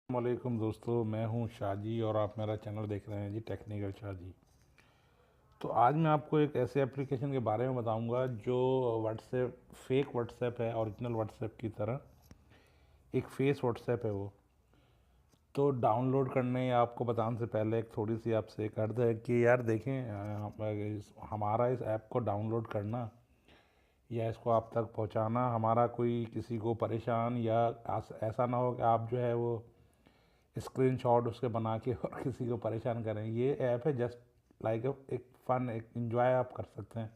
वालेकुम दोस्तों, मैं हूं शाहजी और आप मेरा चैनल देख रहे हैं जी टेक्निकल शाहजी। तो आज मैं आपको एक ऐसे एप्लीकेशन के बारे में बताऊंगा जो व्हाट्सएप फेक व्हाट्सएप है, ओरिजिनल व्हाट्सएप की तरह एक फेस व्हाट्सएप है वो। तो डाउनलोड करने या आपको बताने से पहले एक थोड़ी सी आपसे एक अर्ज है कि यार देखें, हमारा इस ऐप को डाउनलोड करना या इसको आप तक पहुंचाना हमारा कोई किसी को परेशान या ऐसा ना हो कि आप जो है वो स्क्रीनशॉट उसके बना के और किसी को परेशान करें। ये ऐप है जस्ट लाइक एक फ़न, एक इंजॉय आप कर सकते हैं।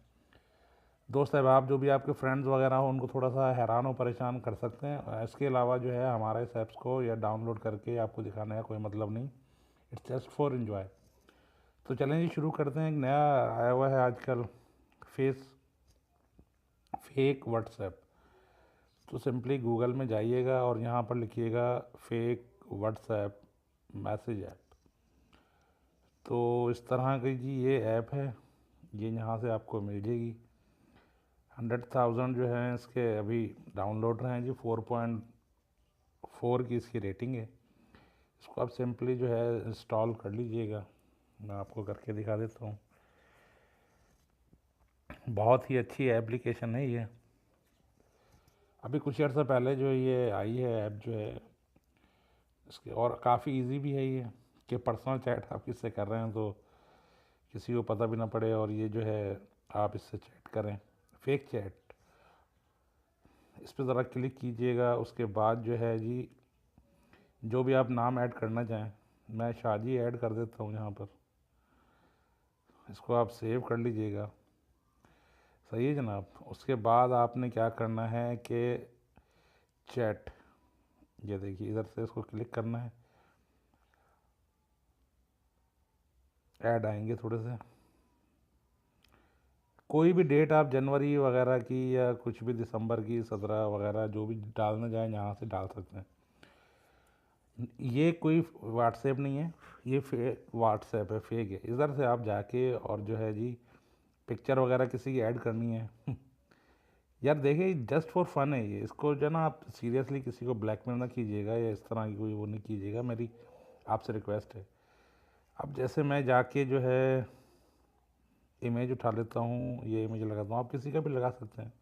दोस्त अहबाब जो भी आपके फ्रेंड्स वगैरह हो उनको थोड़ा सा हैरान और परेशान कर सकते हैं। इसके अलावा जो है हमारे इस ऐप्स को या डाउनलोड करके आपको दिखाने का कोई मतलब नहीं, इट्स जस्ट फॉर इंजॉय। तो चलें जी शुरू करते हैं। एक नया आया हुआ है आजकल फेक व्हाट्सएप। तो सिंपली गूगल में जाइएगा और यहाँ पर लिखिएगा फेक व्हाट्सएप मैसेज ऐप। तो इस तरह की जी ये ऐप है, ये यहाँ से आपको मिल जाएगी। 100,000 जो है इसके अभी डाउनलोड रहे हैं जी। 4.4 की इसकी रेटिंग है। इसको आप सिंपली जो है इंस्टॉल कर लीजिएगा। मैं आपको करके दिखा देता हूँ। बहुत ही अच्छी एप्लीकेशन है ये। अभी कुछ अर्सा पहले जो ये आई है ऐप जो है इसके, और काफ़ी इजी भी है ये कि पर्सनल चैट आप किससे कर रहे हैं तो किसी को पता भी ना पड़े, और ये जो है आप इससे चैट करें, फेक चैट। इस पर ज़रा क्लिक कीजिएगा। उसके बाद जो है जी जो भी आप नाम ऐड करना चाहें, मैं शाहजी ऐड कर देता हूँ यहाँ पर। इसको आप सेव कर लीजिएगा। सही है जनाब। उसके बाद आपने क्या करना है कि चैट, ये देखिए इधर से इसको क्लिक करना है। ऐड आएंगे थोड़े से, कोई भी डेट आप जनवरी वगैरह की या कुछ भी दिसंबर की 17 वगैरह जो भी डालना चाहें यहाँ से डाल सकते हैं। ये कोई व्हाट्सएप नहीं है, ये फेक व्हाट्सएप है, फेक है। इधर से आप जाके और जो है जी पिक्चर वगैरह किसी की ऐड करनी है यार देखिए जस्ट फॉर फन है ये। इसको जो है ना आप सीरियसली किसी को ब्लैकमेल ना कीजिएगा या इस तरह की कोई वो नहीं कीजिएगा, मेरी आपसे रिक्वेस्ट है। अब जैसे मैं जाके जो है इमेज उठा लेता हूँ, ये इमेज लगाता हूँ, आप किसी का भी लगा सकते हैं।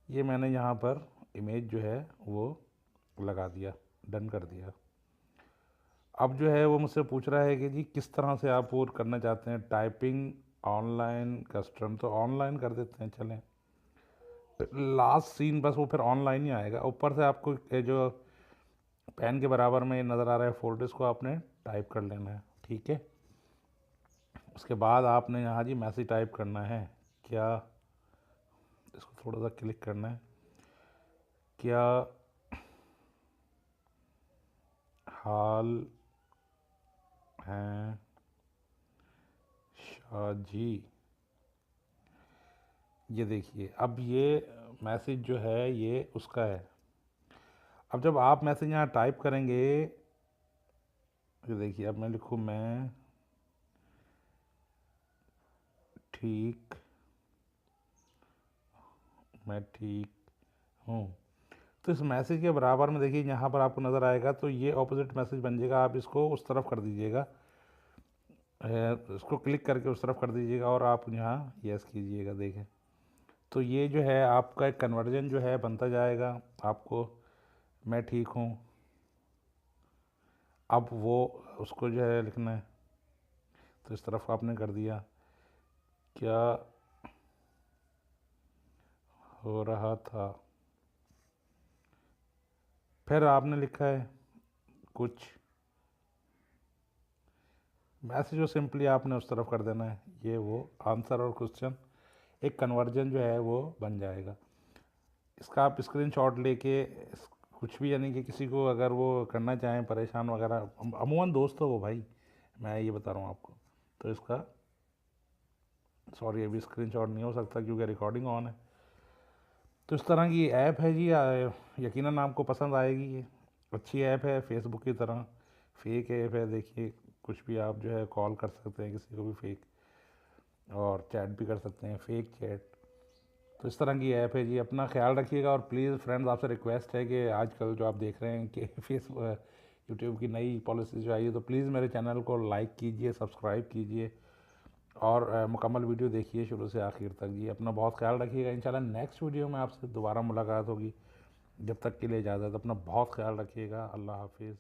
ये मैंने यहाँ पर इमेज जो है वो लगा दिया, डन कर दिया। अब जो है वो मुझसे पूछ रहा है कि जी किस तरह से आप वो करना चाहते हैं, टाइपिंग, ऑनलाइन, कस्टम। तो ऑनलाइन कर देते हैं, चलें। लास्ट सीन बस वो फिर ऑनलाइन ही आएगा। ऊपर से आपको ये जो पेन के बराबर में नज़र आ रहा है फोल्डर्स को आपने टाइप कर लेना है, ठीक है। उसके बाद आपने यहाँ जी मैसेज टाइप करना है। क्या, इसको थोड़ा सा क्लिक करना है। क्या हाल है शाहजी। ये देखिए अब ये मैसेज जो है ये उसका है। अब जब आप मैसेज यहाँ टाइप करेंगे, ये देखिए अब मैं लिखूँ ठीक मैं ठीक हूँ। तो इस मैसेज के बराबर में देखिए यहाँ पर आपको नज़र आएगा, तो ये ऑपोजिट मैसेज बन जाएगा। आप इसको उस तरफ कर दीजिएगा, इसको क्लिक करके उस तरफ कर दीजिएगा और आप यहाँ यस कीजिएगा। देखें तो ये जो है आपका एक कन्वर्जन जो है बनता जाएगा। आपको मैं ठीक हूँ, अब वो उसको जो है लिखना है, तो इस तरफ आपने कर दिया। क्या हो रहा था, फिर आपने लिखा है कुछ मैसेज, जो सिंपली आपने उस तरफ कर देना है। ये वो आंसर और क्वेश्चन एक कन्वर्जन जो है वो बन जाएगा। इसका आप स्क्रीनशॉट लेके कुछ भी, यानी कि किसी को अगर वो करना चाहें परेशान वगैरह, अमूमन दोस्त हो वो भाई, मैं ये बता रहा हूँ आपको। तो इसका सॉरी अभी स्क्रीनशॉट नहीं हो सकता क्योंकि रिकॉर्डिंग ऑन है। तो इस तरह की ऐप है जी, यकीनन आपको पसंद आएगी। ये अच्छी ऐप है, फेसबुक की तरह फेक ऐप है। देखिए कुछ भी आप जो है कॉल कर सकते हैं किसी को भी फेक, और चैट भी कर सकते हैं फेक चैट। तो इस तरह की ऐप है जी। अपना ख्याल रखिएगा और प्लीज़ फ्रेंड्स आपसे रिक्वेस्ट है कि आजकल जो आप देख रहे हैं कि यूट्यूब की नई पॉलिसी जो आई है, तो प्लीज़ मेरे चैनल को लाइक कीजिए, सब्सक्राइब कीजिए और मुकम्मल वीडियो देखिए शुरू से आखिर तक। जी अपना बहुत ख्याल रखिएगा। इंशाल्लाह नेक्स्ट वीडियो में आपसे दोबारा मुलाकात होगी। जब तक के लिए इजाज़त, अपना बहुत ख्याल रखिएगा। अल्लाह हाफिज़।